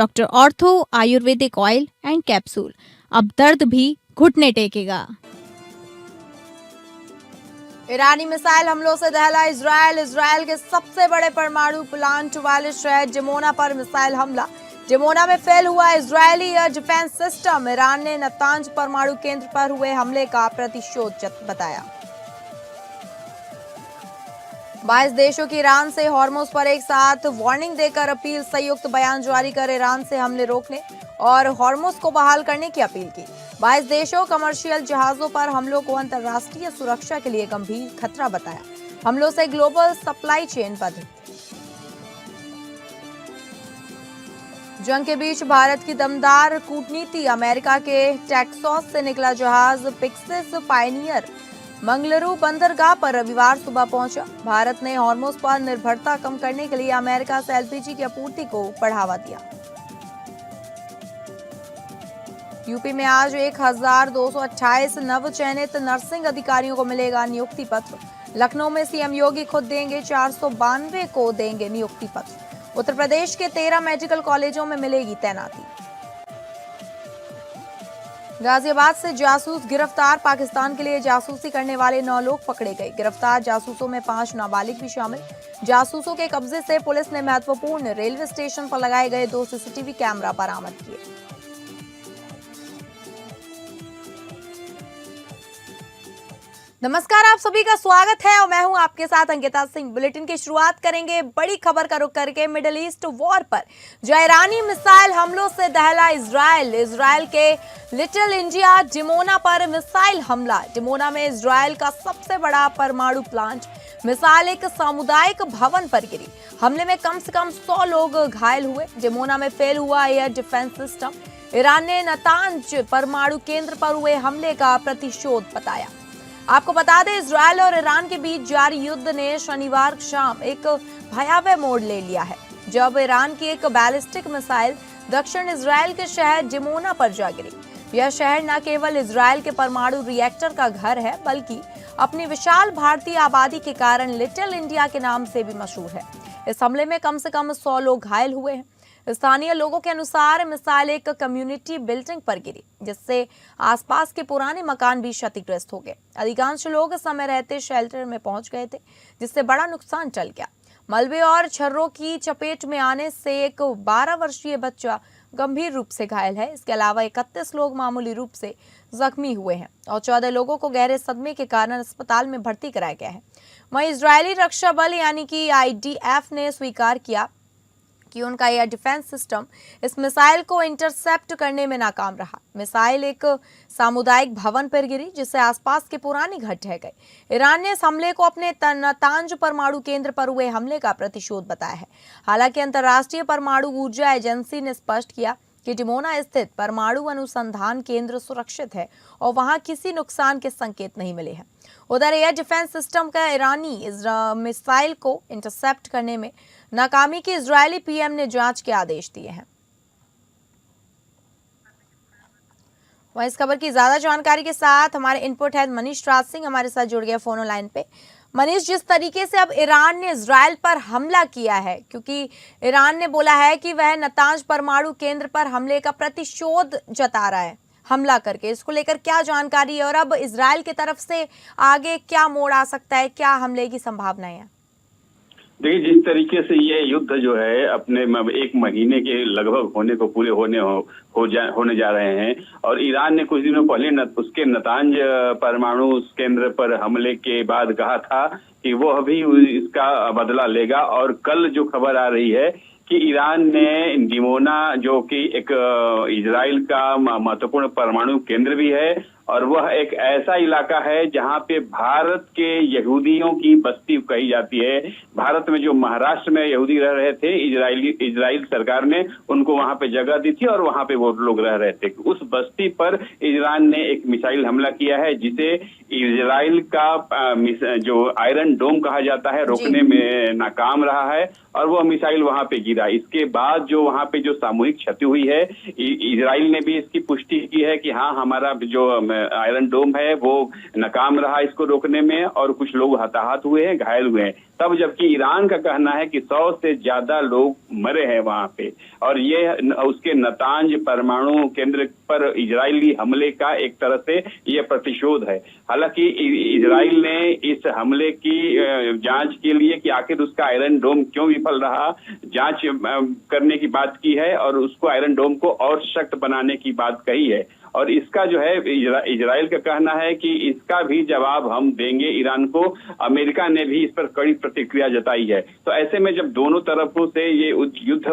Doctor ortho Ayurvedic oil and capsule. अब दर्द भी घुटने टेकेगा। ईरानी मिसाइल हमलों से दहला इजरायल के सबसे बड़े परमाणु प्लांट वाले शहर डिमोना पर मिसाइल हमला। डिमोना में फेल हुआ Israeli air defence system. Iran ने नतांज परमाणु केंद्र पर हुए हमले का प्रतिशोध बताया। 22 देशों की ईरान से हॉर्मुज पर एक साथ वार्निंग देकर अपील। संयुक्त बयान जारी कर ईरान से हमले रोकने और हॉर्मुज को बहाल करने की अपील की। 22 देशों कमर्शियल जहाजों पर हमलों को अंतर्राष्ट्रीय सुरक्षा के लिए गंभीर खतरा बताया। हमलों से ग्लोबल सप्लाई चेन बाधित। जंग के बीच भारत की दमदार कूटनीति। अमेरिका के टेक्सास से निकला जहाज पिक्सिस पायनियर मंगलुरु बंदरगाह पर रविवार सुबह पहुंचा। भारत ने हॉर्मुज पर निर्भरता कम करने के लिए अमेरिका से एलपीजी की आपूर्ति को बढ़ावा दिया। यूपी में आज 1228 नवचयनित नर्सिंग अधिकारियों को मिलेगा नियुक्ति पत्र। लखनऊ में सीएम योगी खुद देंगे, 492 को देंगे नियुक्ति पत्र। उत्तर प्रदेश के 13 मेडिकल कॉलेजों में मिलेगी तैनाती। गाजियाबाद से जासूस गिरफ्तार। पाकिस्तान के लिए जासूसी करने वाले 9 लोग पकड़े गए। गिरफ्तार जासूसों में 5 नाबालिग भी शामिल। जासूसों के कब्जे से पुलिस ने महत्वपूर्ण रेलवे स्टेशन पर लगाए गए 2 सीसीटीवी कैमरा बरामद किए। नमस्कार, आप सभी का स्वागत है और मैं हूं आपके साथ अंकिता सिंह। बुलेटिन की शुरुआत करेंगे बड़ी खबर का रुख करके मिडिल ईस्ट वॉर पर, जो ईरानी मिसाइल हमलों से दहला इजरायल के लिटिल इंडिया डिमोना पर मिसाइल हमला। डिमोना में इजरायल का सबसे बड़ा परमाणु प्लांट। मिसाइल एक सामुदायिक भवन पर गिरी। हमले में कम से कम 100 लोग घायल हुए। डिमोना में फेल हुआ एयर डिफेंस सिस्टम। ईरान ने नतांज परमाणु केंद्र पर हुए हमले का प्रतिशोध बताया। आपको बता दें, इजरायल और ईरान के बीच जारी युद्ध ने शनिवार शाम एक भयावह मोड़ ले लिया है, जब ईरान की एक बैलिस्टिक मिसाइल दक्षिण इजरायल के शहर डिमोना पर जा गिरी। यह शहर न केवल इजरायल के परमाणु रिएक्टर का घर है, बल्कि अपनी विशाल भारतीय आबादी के कारण लिटिल इंडिया के नाम से भी मशहूर है। इस हमले में कम से कम 100 लोग घायल हुए हैं। स्थानीय लोगों के अनुसार मिसाइल एक कम्युनिटी बिल्डिंग पर गिरी, जिससे आसपास के पुराने मकान भी क्षतिग्रस्त हो गए। अधिकांश लोग समय रहते शेल्टर में पहुंच गए थे, जिससे बड़ा नुकसान टल गया। मलबे और छर्रों की चपेट में आने से एक 12 वर्षीय बच्चा गंभीर रूप से घायल है। इसके अलावा 31 लोग मामूली रूप से जख्मी हुए हैं और 14 लोगों को गहरे सदमे के कारण अस्पताल में भर्ती कराया गया है। वहीं इजरायली रक्षा बल यानी कि IDF ने स्वीकार किया कि उनका एयर डिफेंस सिस्टम इस मिसाइल को इंटरसेप्ट करने में नाकाम रहा। मिसाइल एक सामुदायिक भवन पर गिरी, जिससे आसपास के पुराने घर ढह गए। ईरान ने इस हमले को अपने नतांज परमाणु केंद्र पर हुए हमले का प्रतिशोध बताया है। हालांकि अंतर्राष्ट्रीय परमाणु ऊर्जा एजेंसी ने स्पष्ट किया कि डिमोना स्थित परमाणु अनुसंधान केंद्र सुरक्षित है और वहां किसी नुकसान के संकेत नहीं मिले हैं। उधर एयर डिफेंस सिस्टम का ईरानी मिसाइल को इंटरसेप्ट करने में नाकामी की इजरायली पीएम ने जांच के आदेश दिए हैं। वहीं इस खबर की ज्यादा जानकारी के साथ हमारे इनपुट हेड मनीष राज सिंह हमारे साथ जुड़ गए फोन लाइन पे। मनीष, जिस तरीके से अब ईरान ने इजरायल पर हमला किया है, क्योंकि ईरान ने बोला है कि वह नतांज परमाणु केंद्र पर हमले का प्रतिशोध जता रहा है हमला करके, इसको लेकर क्या जानकारी है और अब इजरायल की तरफ से आगे क्या मोड़ आ सकता है, क्या हमले की संभावनाएं हैं? देखिए, जिस तरीके से ये युद्ध जो है अपने 1 महीने के लगभग होने को पूरे होने जा रहे हैं, और ईरान ने कुछ दिनों पहले उसके नतांज परमाणु केंद्र पर हमले के बाद कहा था कि वो अभी इसका बदला लेगा। और कल जो खबर आ रही है कि ईरान ने डिमोना, जो कि एक इजराइल का महत्वपूर्ण परमाणु केंद्र भी है और वह एक ऐसा इलाका है जहां पे भारत के यहूदियों की बस्ती कही जाती है। भारत में जो महाराष्ट्र में यहूदी रह रहे थे, इजराइल सरकार ने उनको वहां पे जगह दी थी और वहां पे वो लोग रह रहे थे। उस बस्ती पर ईरान ने एक मिसाइल हमला किया है, जिसे इजराइल का जो आयरन डोम कहा जाता है रोकने में नाकाम रहा है और वह मिसाइल वहां पे गिरा। इसके बाद जो वहां पे जो सामूहिक क्षति हुई है, इजराइल ने भी इसकी पुष्टि की है कि हाँ, हमारा जो आयरन डोम है वो नाकाम रहा इसको रोकने में, और कुछ लोग हताहत हुए हैं, घायल हुए हैं। तब जबकि ईरान का कहना है कि 100 से ज्यादा लोग मरे हैं वहां पे, और ये उसके नतांज परमाणु केंद्र पर इजरायली हमले का एक तरह से ये प्रतिशोध है। हालांकि इजराइल ने इस हमले की जांच के लिए कि आखिर उसका आयरन डोम क्यों विफल रहा, जांच करने की बात की है, और उसको आयरन डोम को और सख्त बनाने की बात कही है। और इसका जो है इजराइल का कहना है कि इसका भी जवाब हम देंगे ईरान को। अमेरिका ने भी इस पर कड़ी प्रतिक्रिया जताई है। तो ऐसे में जब दोनों तरफों से ये युद्ध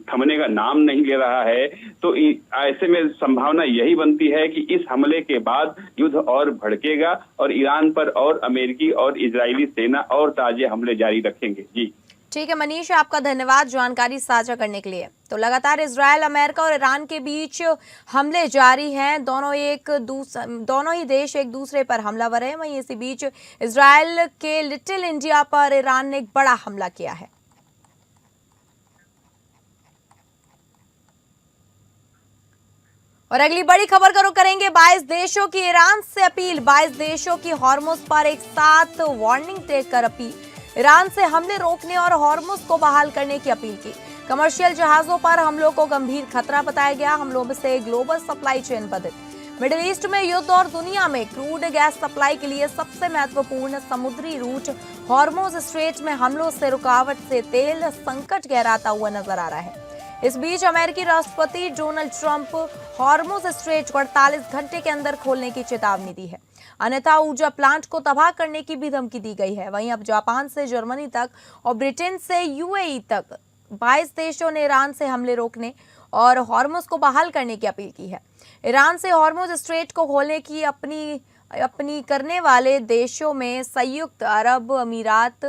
थमने का नाम नहीं ले रहा है, तो ऐसे में संभावना यही बनती है कि इस हमले के बाद युद्ध और भड़केगा और ईरान पर और अमेरिकी और इजरायली सेना और ताजे हमले जारी रखेंगे। जी ठीक है मनीष, आपका धन्यवाद जानकारी साझा करने के लिए। तो लगातार इजराइल, अमेरिका और ईरान के बीच हमले जारी हैं। दोनों ही देश एक दूसरे पर हमलावर हैं। वहीं इसी बीच इजराइल के लिटिल इंडिया पर ईरान ने एक बड़ा हमला किया है। और अगली बड़ी खबर का रुख करेंगे। 22 देशों की ईरान से अपील। 22 देशों की हॉर्मुज पर एक साथ वार्निंग देकर अपील। ईरान से हमले रोकने और हॉर्मुज को बहाल करने की अपील की। कमर्शियल जहाजों पर हमलों को गंभीर खतरा बताया गया। हमलों से ग्लोबल सप्लाई चेन बाधित। मिडिल ईस्ट में युद्ध और दुनिया में क्रूड गैस सप्लाई के लिए सबसे महत्वपूर्ण समुद्री रूट हॉर्मुज स्ट्रेट में हमलों से रुकावट से तेल संकट गहराता हुआ नजर आ रहा है। इस बीच अमेरिकी राष्ट्रपति डोनाल्ड ट्रंप हॉर्मुज स्ट्रेट को 48 घंटे के अंदर खोलने की चेतावनी दी है, अन्यथा ऊर्जा प्लांट को तबाह करने की भी धमकी दी गई है। वहीं अब जापान से जर्मनी तक और ब्रिटेन से यूएई तक 22 देशों ने ईरान से हमले रोकने और हॉर्मुज को बहाल करने की अपील की है। ईरान से हॉर्मुज स्ट्रेट को खोलने की अपनी करने वाले देशों में संयुक्त अरब अमीरात,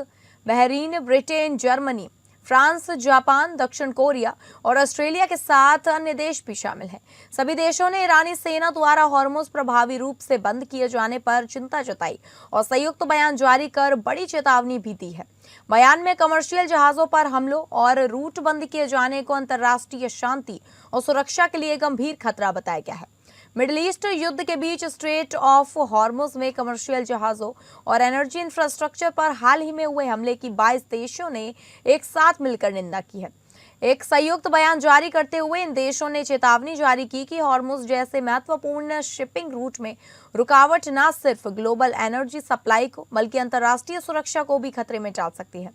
Bahrain, Britain, Germany, France, Japan, दक्षिण कोरिया और ऑस्ट्रेलिया के साथ अन्य देश भी शामिल हैं। सभी देशों ने ईरानी सेना द्वारा हॉर्मुज प्रभावी रूप से बंद किए जाने पर चिंता जताई और संयुक्त बयान जारी कर बड़ी चेतावनी भी दी है। बयान में कमर्शियल जहाजों पर हमलों और रूट बंद किए जाने को अंतर्राष्ट्रीय शांति और सुरक्षा के लिए गंभीर खतरा बताया गया है। मिडिल ईस्ट युद्ध के बीच स्ट्रेट ऑफ हॉर्मुज में कमर्शियल जहाजों और एनर्जी इंफ्रास्ट्रक्चर पर हाल ही में हुए हमले की 22 देशों ने एक साथ मिलकर निंदा की है। एक संयुक्त बयान जारी करते हुए इन देशों ने चेतावनी जारी की कि हॉर्मुज जैसे महत्वपूर्ण शिपिंग रूट में रुकावट न सिर्फ ग्लोबल एनर्जी सप्लाई को बल्कि अंतर्राष्ट्रीय सुरक्षा को भी खतरे में डाल सकती है।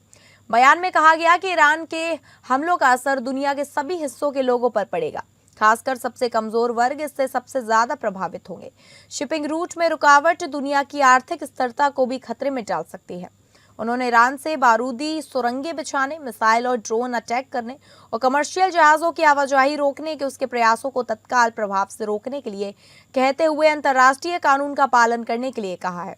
बयान में कहा गया कि ईरान के हमलों का असर दुनिया के सभी हिस्सों के लोगों पर पड़ेगा, खासकर सबसे कमजोर वर्ग इससे सबसे ज्यादा प्रभावित होंगे। शिपिंग रूट में रुकावट दुनिया की आर्थिक स्थिरता को भी खतरे में डाल सकती है। उन्होंने ईरान से बारूदी सुरंगें बिछाने, मिसाइल और ड्रोन अटैक करने और कमर्शियल जहाजों की आवाजाही रोकने के उसके प्रयासों को तत्काल प्रभाव से रोकने के लिए कहते हुए अंतर्राष्ट्रीय कानून का पालन करने के लिए कहा है।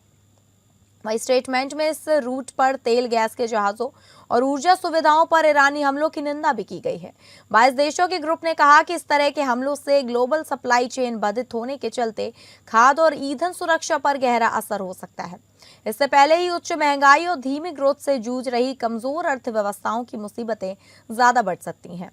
वही स्टेटमेंट में इस रूट पर तेल गैस के जहाजों और ऊर्जा सुविधाओं पर ईरानी हमलों की निंदा भी की गई है। 22 देशों के ग्रुप ने कहा कि इस तरह के हमलों से ग्लोबल सप्लाई चेन बाधित होने के चलते खाद्य और ईंधन सुरक्षा पर गहरा असर हो सकता है। इससे पहले ही उच्च महंगाई और धीमी ग्रोथ से जूझ रही कमजोर अर्थव्यवस्थाओं की मुसीबतें ज्यादा बढ़ सकती हैं।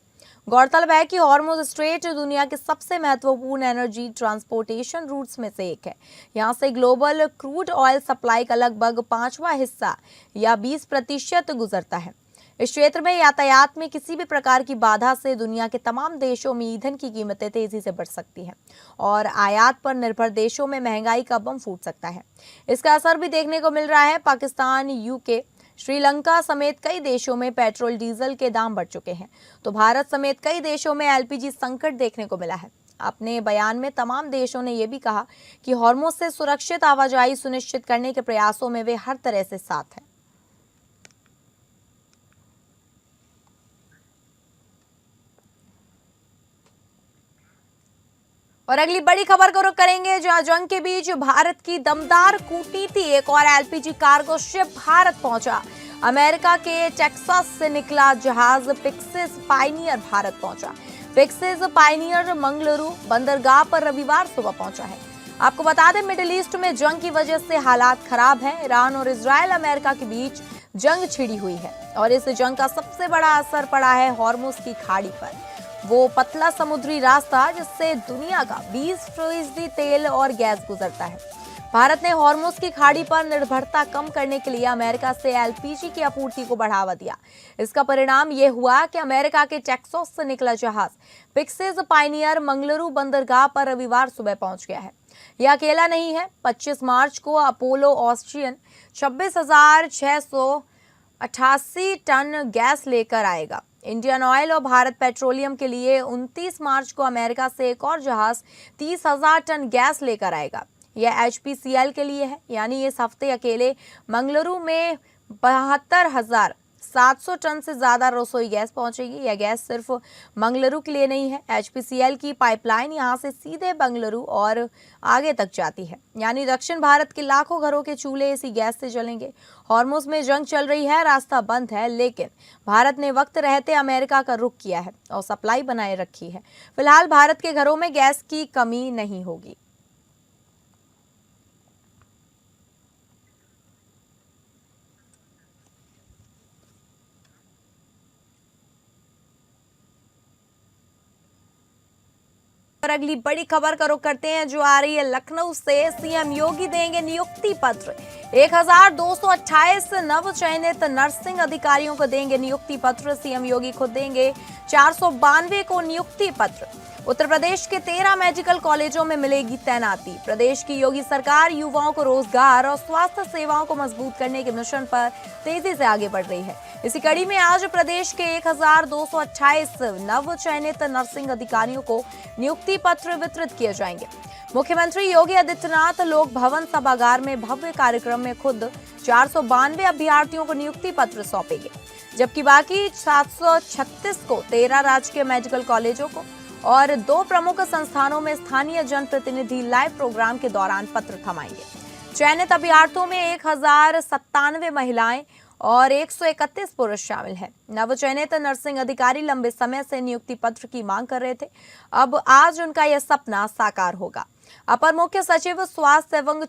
गौरतलब है कि हॉर्मुज स्ट्रेट दुनिया के सबसे महत्वपूर्ण एनर्जी ट्रांसपोर्टेशन रूट्स में से एक है। यहां से ग्लोबल क्रूड ऑयल सप्लाई का लगभग 5वां हिस्सा या 20% गुजरता है। इस क्षेत्र में यातायात में किसी भी प्रकार की बाधा से दुनिया के तमाम देशों में ईंधन की कीमतें तेजी से बढ़ सकती हैं और आयात पर निर्भर देशों में महंगाई का बम फूट सकता है। इसका असर भी देखने को मिल रहा है। पाकिस्तान, यूके, श्रीलंका समेत कई देशों में पेट्रोल डीजल के दाम बढ़ चुके हैं, तो भारत समेत कई देशों में एलपीजी संकट देखने को मिला है। अपने बयान में तमाम देशों ने यह भी कहा कि हॉर्मुज से सुरक्षित आवाजाही सुनिश्चित करने के प्रयासों में वे हर तरह से साथ हैं। और अगली बड़ी खबर को रुख करेंगे, जहां जंग के बीच भारत की दमदार कूटनीति, एक और एलपीजी कार्गो शिप भारत पहुंचा। अमेरिका के टेक्सास से निकला जहाज पिक्सेस पायनियर भारत पहुंचा। पिक्सेस पायनियर मंगलुरु बंदरगाह पर रविवार सुबह पहुंचा है। आपको बता दें, मिडिल ईस्ट में जंग की वजह से हालात खराब हैं। ईरान और इजराइल, अमेरिका के बीच जंग छिड़ी हुई है और इस जंग का सबसे बड़ा असर पड़ा है हॉर्मुज की खाड़ी पर। वो पतला समुद्री रास्ता जिससे दुनिया का 20% तेल और गैस गुजरता है। भारत ने हॉर्मुज की खाड़ी पर निर्भरता कम करने के लिए अमेरिका से एलपीजी की आपूर्ति को बढ़ावा दिया। इसका परिणाम ये हुआ कि अमेरिका के टेक्सास से निकला जहाज पिक्सेस पायनियर मंगलुरु बंदरगाह पर रविवार सुबह पहुंच गया है। यह अकेला नहीं है। 25 मार्च को अपोलो ऑस्ट्रियन 26,688 टन गैस लेकर आएगा। इंडियन ऑयल और भारत पेट्रोलियम के लिए 29 मार्च को अमेरिका से एक और जहाज 30,000 टन गैस लेकर आएगा। यह एचपीसीएल के लिए है, यानी इस हफ्ते अकेले मंगलुरु में 72,700 टन से ज्यादा रसोई गैस पहुंचेगी। यह गैस सिर्फ मंगलुरु के लिए नहीं है। एचपीसीएल की पाइपलाइन यहां से सीधे बेंगलुरु और आगे तक जाती है, यानी दक्षिण भारत के लाखों घरों के चूल्हे इसी गैस से जलेंगे। हॉर्मुज में जंग चल रही है, रास्ता बंद है, लेकिन भारत ने वक्त रहते अमेरिका का रुख किया है और सप्लाई बनाए रखी है। फिलहाल भारत के घरों में गैस की कमी नहीं होगी। और अगली बड़ी खबर का रुख करते हैं जो आ रही है लखनऊ से। सीएम योगी देंगे नियुक्ति पत्र। 1228 नव चयनित नर्सिंग अधिकारियों को देंगे नियुक्ति पत्र। सीएम योगी खुद देंगे 492 को नियुक्ति पत्र। उत्तर प्रदेश के 13 मेडिकल कॉलेजों में मिलेगी तैनाती। प्रदेश की योगी सरकार युवाओं को रोजगार और स्वास्थ्य सेवाओं को मजबूत करने के मिशन पर तेजी से आगे बढ़ रही है। इसी कड़ी में आज प्रदेश के 1228 नव चयनित नर्सिंग अधिकारियों को नियुक्ति पत्र वितरित किए जाएंगे। मुख्यमंत्री योगी आदित्यनाथ लोक भवन सभागार में भव्य कार्यक्रम में खुद 492 अभ्यर्थियों को नियुक्ति पत्र सौंपेंगे, जबकि बाकी 736 को 13 राजकीय मेडिकल कॉलेजों को और 2 प्रमुख संस्थानों में स्थानीय जनप्रतिनिधि लाइव प्रोग्राम के दौरान पत्र थमाएंगे। चयनित अभ्यर्थियों में 1097 महिलाएं और 131 पुरुष शामिल हैं। नवचयनित नर्सिंग अधिकारी लंबे समय से नियुक्ति पत्र की मांग कर रहे थे। अब आज उनका यह सपना साकार होगा। अपर मुख्य सचिव स्वास्थ्य एवं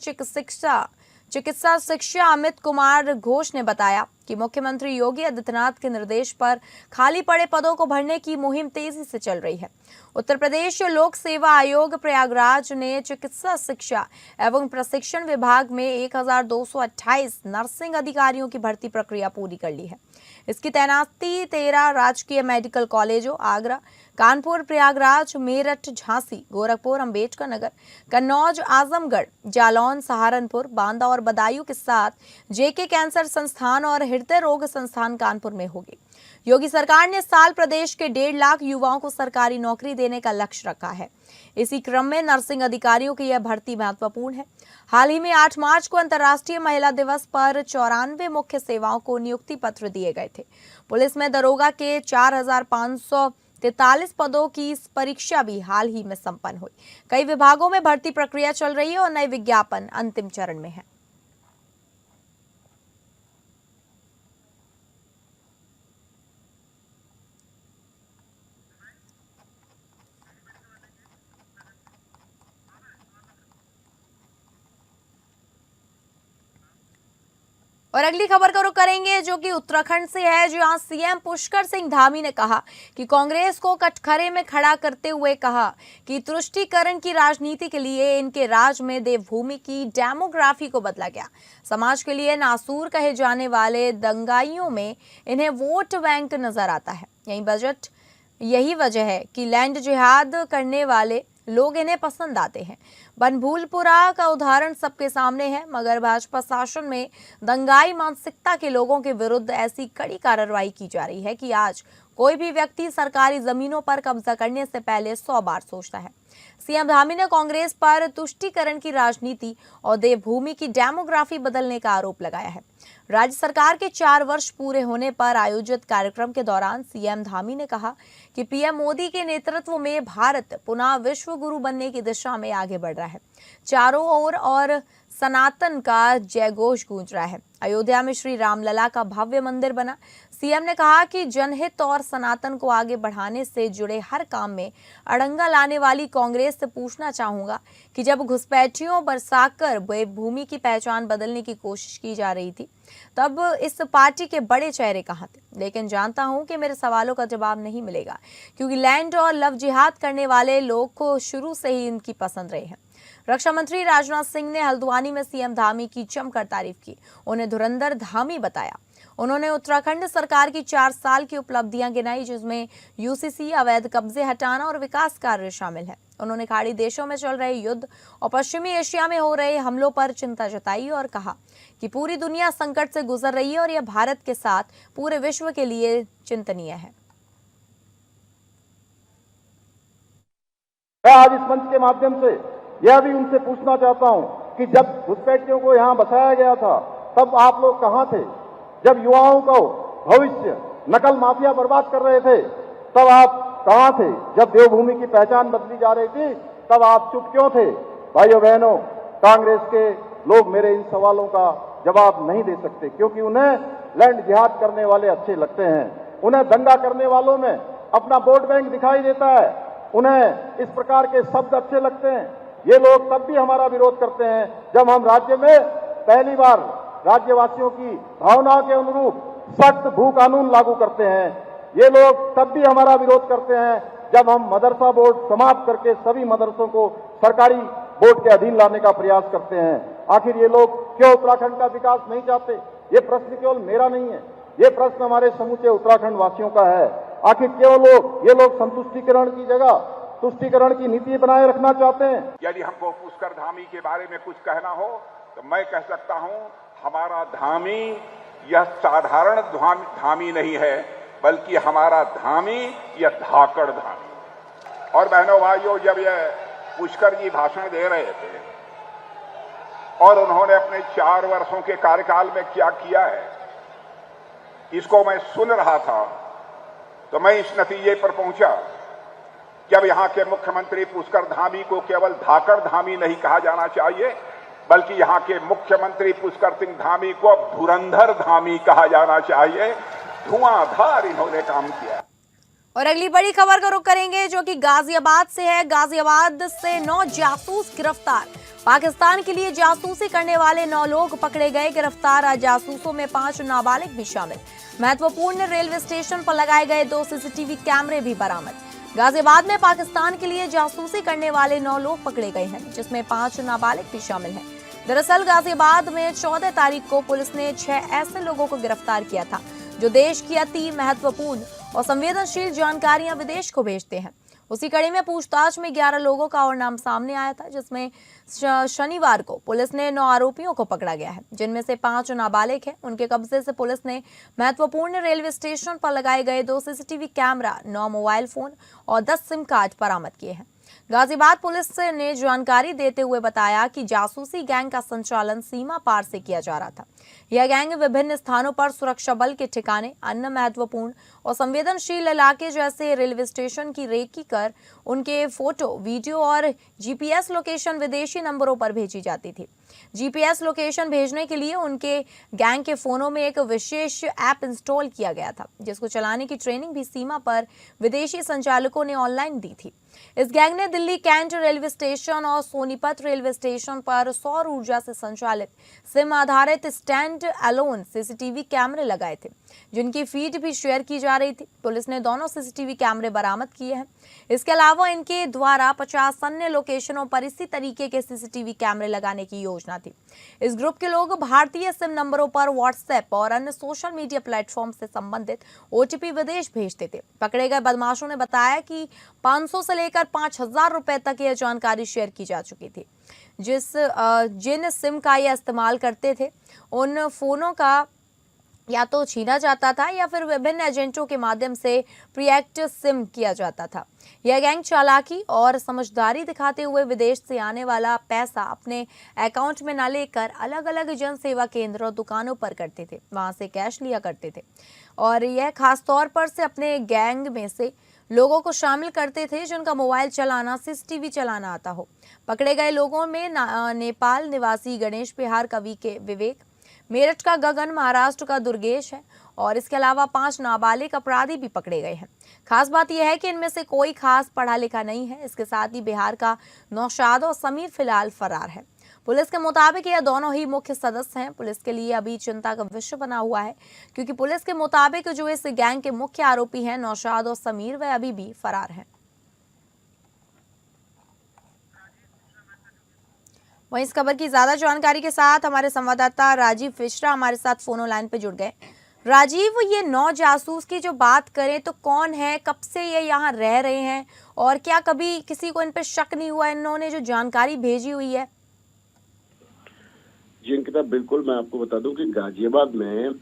चिकित्सा शिक्षा अमित कुमार घोष ने बताया कि मुख्यमंत्री योगी आदित्यनाथ के निर्देश पर खाली पड़े पदों को भरने की मुहिम तेजी से चल रही है। उत्तर प्रदेश लोक सेवा आयोग प्रयागराज ने चिकित्सा शिक्षा एवं प्रशिक्षण विभाग में 1228 नर्सिंग अधिकारियों की भर्ती प्रक्रिया पूरी कर ली है। इसकी तैनाती 13 राजकीय मेडिकल कॉलेजों आगरा, कानपुर, प्रयागराज, मेरठ, झांसी, गोरखपुर, अंबेडकर नगर, कन्नौज, आजमगढ़, जालौन, सहारनपुर, बांदा और बदायूं के साथ जेके कैंसर संस्थान और हृदय रोग संस्थान कानपुर में होगी। योगी सरकार ने साल प्रदेश के 1.5 लाख युवाओं को सरकारी नौकरी देने का लक्ष्य रखा है। इसी क्रम में नर्सिंग अधिकारियों की यह भर्ती महत्वपूर्ण है। हाल ही में 8 मार्च को अंतर्राष्ट्रीय महिला दिवस पर 94 मुख्य सेवाओं को नियुक्ति पत्र दिए गए थे। पुलिस में दरोगा के 4,543 पदों की परीक्षा भी हाल ही में संपन्न हुई। कई विभागों में भर्ती प्रक्रिया चल रही है और नए विज्ञापन अंतिम चरण में है। और अगली खबर का रुख करेंगे जो कि उत्तराखंड से है, जहां सीएम पुष्कर सिंह धामी ने कहा कि कांग्रेस को कटघरे में खड़ा करते हुए कहा कि तुष्टीकरण की राजनीति के लिए इनके राज में देवभूमि की डेमोग्राफी को बदला गया। समाज के लिए नासूर कहे जाने वाले दंगाइयों में इन्हें वोट बैंक नजर आता है। यही वजह है कि लैंड जिहाद करने वाले लोग इन्हें पसंद आते हैं। बनभूलपुरा का उदाहरण सबके सामने है, मगर भाजपा शासन में दंगाई मानसिकता के लोगों के विरुद्ध ऐसी कड़ी कार्रवाई की जा रही है कि आज कोई भी व्यक्ति सरकारी जमीनों पर कब्जा करने से पहले 100 बार सोचता है। सीएम धामी ने कांग्रेस पर तुष्टीकरण की राजनीति और देवभूमि की डेमोग्राफी बदलने का आरोप लगाया है। राज्य सरकार के 4 वर्ष पूरे होने पर आयोजित कार्यक्रम के दौरान सीएम धामी ने कहा कि पीएम मोदी के नेतृत्व में भारत पुनः विश्व गुरु बनने की दिशा में आगे बढ़ रहा है। चारों ओर और सनातन का जयघोष गूंज रहा है। अयोध्या में श्री रामलला का भव्य मंदिर बना। सीएम ने कहा कि जनहित और सनातन को आगे बढ़ाने से जुड़े हर काम में अड़ंगा लाने वाली कांग्रेस से पूछना चाहूंगा कि जब घुसपैठियों बरसाकर भूमि की पहचान बदलने की कोशिश की जा रही थी तब इस पार्टी के बड़े चेहरे कहां थे। लेकिन जानता हूं कि मेरे सवालों का जवाब नहीं मिलेगा, क्योंकि लैंड और लव जिहाद करने वाले लोग को शुरू से ही इनकी पसंद रहे हैं। रक्षा मंत्री राजनाथ सिंह ने हल्द्वानी में सीएम धामी की जमकर तारीफ की, उन्हें धुरंधर धामी बताया। उन्होंने उत्तराखंड सरकार की 4 साल की उपलब्धियां गिनाई, जिसमें यूसीसी, अवैध कब्जे हटाना और विकास कार्य शामिल है। उन्होंने खाड़ी देशों में चल रहे युद्ध और पश्चिमी एशिया में हो रहे हमलों पर चिंता जताई और कहा कि पूरी दुनिया संकट से गुजर रही है और यह भारत के साथ पूरे विश्व के लिए चिंतनीय है। मैं आज इस मंच के माध्यम से यह भी उनसे पूछना चाहता हूं कि जब घुसपैठियों को यहां बसाया गया था तब आप लोग कहां थे? जब युवाओं को भविष्य नकल माफिया बर्बाद कर रहे थे तब आप कहां थे? जब देवभूमि की पहचान बदली जा रही थी तब आप चुप क्यों थे? भाइयों बहनों, कांग्रेस के लोग मेरे इन सवालों का जवाब नहीं दे सकते, क्योंकि उन्हें लैंड जिहाद करने वाले अच्छे लगते हैं। उन्हें दंगा करने वालों में अपना वोट बैंक दिखाई देता है, उन्हें इस प्रकार के शब्द अच्छे लगते हैं। ये लोग तब भी हमारा विरोध करते हैं जब हम राज्य में पहली बार राज्यवासियों की भावनाओं के अनुरूप सख्त भू कानून लागू करते हैं। ये लोग तब भी हमारा विरोध करते हैं जब हम मदरसा बोर्ड समाप्त करके सभी मदरसों को सरकारी बोर्ड के अधीन लाने का प्रयास करते हैं। आखिर ये लोग क्यों उत्तराखंड का विकास नहीं चाहते? ये प्रश्न केवल मेरा नहीं है, ये प्रश्न हमारे समूचे उत्तराखंड वासियों का है। आखिर क्यों ये लोग संतुष्टिकरण की जगह तुष्टिकरण की नीति बनाए रखना चाहते हैं? यदि हमको पुष्कर धामी के बारे में कुछ कहना हो तो मैं कह सकता हूं, हमारा धामी यह साधारण धामी नहीं है, बल्कि हमारा धामी यह धाकड़ धामी। और बहनों भाइयों, जब यह पुष्कर जी भाषण दे रहे थे और उन्होंने अपने 4 वर्षों के कार्यकाल में क्या किया है, इसको मैं सुन रहा था तो मैं इस नतीजे पर पहुंचा कि अब यहां के मुख्यमंत्री पुष्कर धामी को केवल धाकड़ धामी नहीं कहा जाना चाहिए, बल्कि यहां के मुख्यमंत्री पुष्कर सिंह धामी को अब धुरंधर धामी कहा जाना चाहिए। धुआंधार इन्होंने काम किया। और अगली बड़ी खबर का रुख करेंगे जो कि गाजियाबाद से है। गाजियाबाद से 9 जासूस गिरफ्तार। पाकिस्तान के लिए जासूसी करने वाले 9 लोग पकड़े गए। गिरफ्तार जासूसों में 5 नाबालिग भी शामिल। महत्वपूर्ण रेलवे स्टेशन पर लगाए गए 2 सीसीटीवी कैमरे भी बरामद। गाजियाबाद में पाकिस्तान के लिए जासूसी करने वाले 9 लोग पकड़े गए हैं, जिसमें 5 नाबालिग भी शामिल हैं। दरअसल गाजियाबाद में 14 तारीख को पुलिस ने 6 ऐसे लोगों को गिरफ्तार किया था जो देश की अति महत्वपूर्ण और संवेदनशील जानकारियां विदेश को भेजते हैं। उसी कड़ी में पूछताछ में 11 लोगों का और नाम सामने आया था, जिसमें शनिवार को पुलिस ने 9 आरोपियों को पकड़ा गया है, जिनमें से 5 नाबालिग हैं। उनके कब्जे से पुलिस ने महत्वपूर्ण रेलवे स्टेशन पर लगाए गए 2 सीसीटीवी कैमरा, 9 मोबाइल फोन और 10 सिम कार्ड बरामद किए हैं। गाजियाबाद पुलिस ने जानकारी देते हुए बताया कि जासूसी गैंग का संचालन सीमा पार से किया जा रहा था। यह गैंग विभिन्न स्थानों पर सुरक्षा बल के ठिकाने, अन्य महत्वपूर्ण और संवेदनशील इलाके जैसे रेलवे स्टेशन की रेकी कर उनके फोटो, वीडियो और जीपीएस लोकेशन विदेशी नंबरों पर भेजी जाती थी। जीपीएस लोकेशन भेजने के लिए उनके गैंग के फोनों में एक विशेष ऐप इंस्टॉल किया गया था, जिसको चलाने की ट्रेनिंग भी सीमा पर विदेशी संचालकों ने ऑनलाइन दी थी। इस गैंग ने दिल्ली कैंट रेलवे स्टेशन और सोनीपत रेलवे स्टेशन पर सौर ऊर्जा से संचालित सिम आधारित स्टैंड अलोन सीसीटीवी कैमरे लगाए थे, जिनकी फीड भी शेयर की जा रही थी। पुलिस ने दोनों सीसीटीवी कैमरे बरामद किए हैं। इसके अलावा इनके द्वारा 50 अन्य लोकेशनों पर इसी तरीके के सीसीटीवी कैमरे लगाने की योजना थी। इस ग्रुप के लोग भारतीय सिम नंबरों पर व्हाट्सएप और अन्य सोशल मीडिया प्लेटफॉर्म से संबंधित ओटीपी विदेश भेजते थे। पकड़े गए बदमाशों ने बताया कि 500 से लेकर 5000 रुपए तक यह जानकारी शेयर की जा चुकी थी। जिन सिम का यह इस्तेमाल करते थे, उन फोनों का या तो छीना जाता था या फिर विभिन्न एजेंटों के माध्यम से प्रीएक्ट सिम किया जाता था। यह गैंग चालाकी और समझदारी दिखाते हुए विदेश से आने वाला पैसा अपने अकाउंट में न लेकर अलग अलग जन सेवा केंद्र और दुकानों पर करते थे, वहां से कैश लिया करते थे। और यह खास तौर पर से अपने गैंग में से लोगों को शामिल करते थे जिनका मोबाइल चलाना, सीसीटीवी चलाना आता हो। पकड़े गए लोगों में नेपाल निवासी गणेश, बिहार का वीके विवेक, मेरठ का गगन, महाराष्ट्र का दुर्गेश है और इसके अलावा 5 नाबालिग अपराधी भी पकड़े गए हैं। खास बात यह है कि इनमें से कोई खास पढ़ा लिखा नहीं है। इसके साथ ही बिहार का नौशाद और समीर फिलहाल फरार है। पुलिस के मुताबिक यह दोनों ही मुख्य सदस्य हैं। पुलिस के लिए अभी चिंता का विषय बना हुआ है क्योंकि पुलिस के मुताबिक जो इस गैंग के मुख्य आरोपी हैं नौशाद और समीर, वह अभी भी फरार हैं। वहीं इस खबर की ज्यादा जानकारी के साथ हमारे संवाददाता राजीव फिश्रा हमारे साथ फोन लाइन पे जुड़ गए। राजीव, ये 9 जासूस की जो बात करें तो कौन है, कब से ये यहाँ रह रहे हैं और क्या कभी किसी को इन पे शक नहीं हुआ इन्होंने जो जानकारी भेजी हुई है? जी अंकिता, बिल्कुल मैं आपको बता दूं कि गाजियाबाद में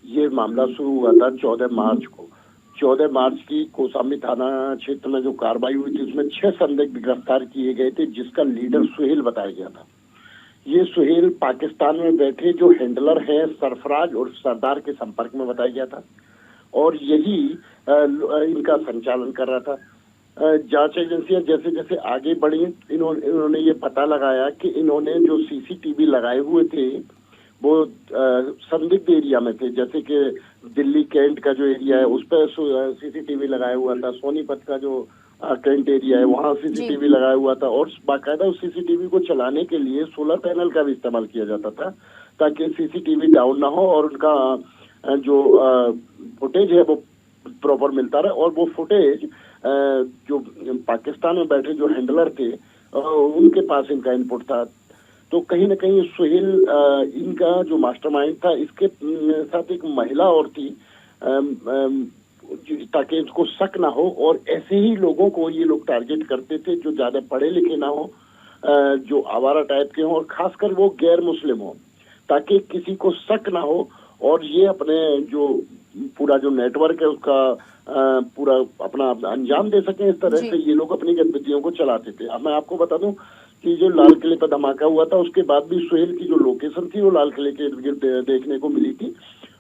ये मामला शुरू हुआ था 14 मार्च को। 14 मार्च की कोसांबी थाना क्षेत्र में जो कार्रवाई हुई थी उसमें 6 संदिग्ध गिरफ्तार किए गए थे, जिसका लीडर सुहेल बताया गया था। ये सुहेल पाकिस्तान में बैठे जो हैंडलर है सरफराज और सरदार के संपर्क में बताया गया था और यही इनका संचालन कर रहा था। जांच एजेंसियां जैसे जैसे आगे बढ़ी इन्होंने ये पता लगाया कि इन्होंने जो सीसीटीवी लगाए हुए थे वो संदिग्ध एरिया में थे, जैसे कि दिल्ली कैंट का जो एरिया है उस पर सीसीटीवी लगाया हुआ था, सोनीपत का जो कैंट एरिया है वहाँ सीसीटीवी लगाया हुआ था और बाकायदा उस सीसीटीवी को चलाने के लिए सोलर पैनल का भी इस्तेमाल किया जाता था ताकि सीसीटीवी डाउन ना हो और उनका जो फुटेज है वो प्रॉपर मिलता रहे। और वो फुटेज जो पाकिस्तान में बैठे जो हैंडलर थे उनके पास इनका इनपुट था। तो कहीं ना कहीं सुहेल इनका जो मास्टरमाइंड था, इसके साथ एक महिला और थी ताकि इसको शक ना हो और ऐसे ही लोगों को ये लोग टारगेट करते थे जो ज्यादा पढ़े लिखे ना हो, जो आवारा टाइप के हों और खासकर वो गैर मुस्लिम हो, ताकि किसी को शक ना हो और ये अपने जो पूरा जो नेटवर्क है उसका पूरा अपना अंजाम दे सकें। इस तरह से ये लोग अपनी गतिविधियों को चलाते थे। अब मैं आपको बता दूं कि जो लाल किले पर धमाका हुआ था उसके बाद भी सुहेल की जो लोकेशन थी वो लाल किले के इर्द गिर्द देखने को मिली थी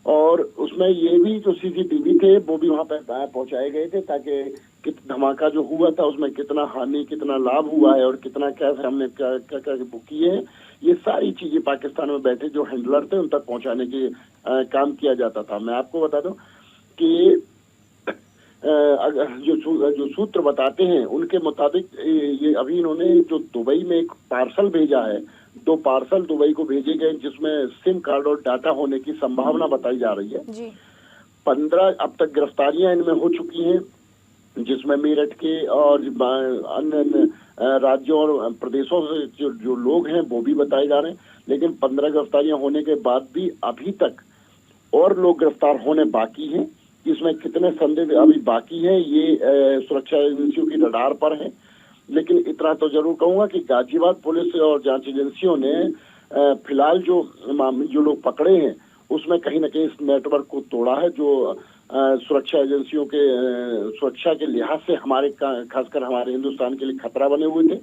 और उसमें ये भी जो सीसीटीवी थे वो भी वहां पर पहुंचाए गए थे ताकि धमाका जो हुआ था उसमें कितना हानि कितना लाभ हुआ है और कितना कैसे हमने क्या क्या बुक किए हैं, ये सारी चीजें पाकिस्तान में बैठे जो हैंडलर थे उन तक पहुंचाने के काम किया जाता था। मैं आपको बता दूं कि जो सूत्र बताते हैं उनके मुताबिक ये अभी इन्होंने जो दुबई में एक पार्सल भेजा है, 2 पार्सल दुबई को भेजे गए जिसमें सिम कार्ड और डाटा होने की संभावना बताई जा रही है। 15 अब तक गिरफ्तारियां इनमें हो चुकी हैं जिसमें मेरठ के और अन्य राज्यों और प्रदेशों से जो लोग हैं वो भी बताए जा रहे हैं, लेकिन 15 गिरफ्तारियां होने के बाद भी अभी तक और लोग गिरफ्तार होने बाकी हैं। इसमें कितने संदिग्ध अभी बाकी है ये सुरक्षा एजेंसियों की रडार पर है, लेकिन इतना तो जरूर कहूंगा कि गाजियाबाद पुलिस और जांच एजेंसियों ने फिलहाल जो लोग पकड़े हैं उसमें कहीं ना कहीं इस नेटवर्क को तोड़ा है जो सुरक्षा एजेंसियों के सुरक्षा के लिहाज से हमारे खासकर हमारे हिंदुस्तान के लिए खतरा बने हुए थे।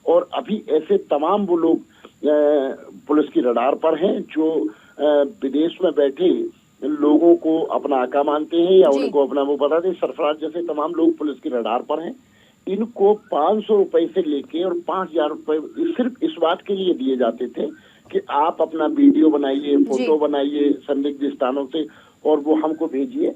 और अभी ऐसे तमाम वो लोग पुलिस की रडार पर हैं जो विदेश में बैठे लोगों को अपना आका मानते हैं या उनको अपना वो बताते हैं। सरफराज जैसे तमाम लोग पुलिस की रडार पर हैं। इनको 500 रुपए से लेके और 5000 रुपए सिर्फ इस बात के लिए दिए जाते थे कि आप अपना वीडियो बनाइए, फोटो बनाइए संदिग्ध स्थानों से और वो हमको भेजिए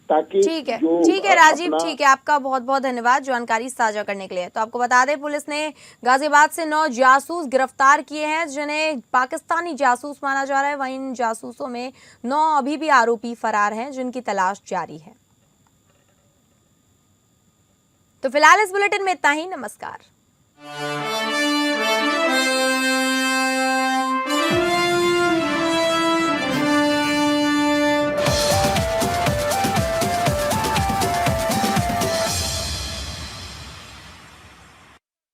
ताकि ठीक है राजीव, ठीक है, आपका बहुत बहुत धन्यवाद जानकारी साझा करने के लिए। तो आपको बता दें पुलिस ने गाजियाबाद से 9 जासूस गिरफ्तार किए हैं जिन्हें पाकिस्तानी जासूस माना जा रहा है। वहीं इन जासूसों में 9 अभी भी आरोपी फरार हैं जिनकी तलाश जारी है। तो फिलहाल इस बुलेटिन में इतना ही। नमस्कार।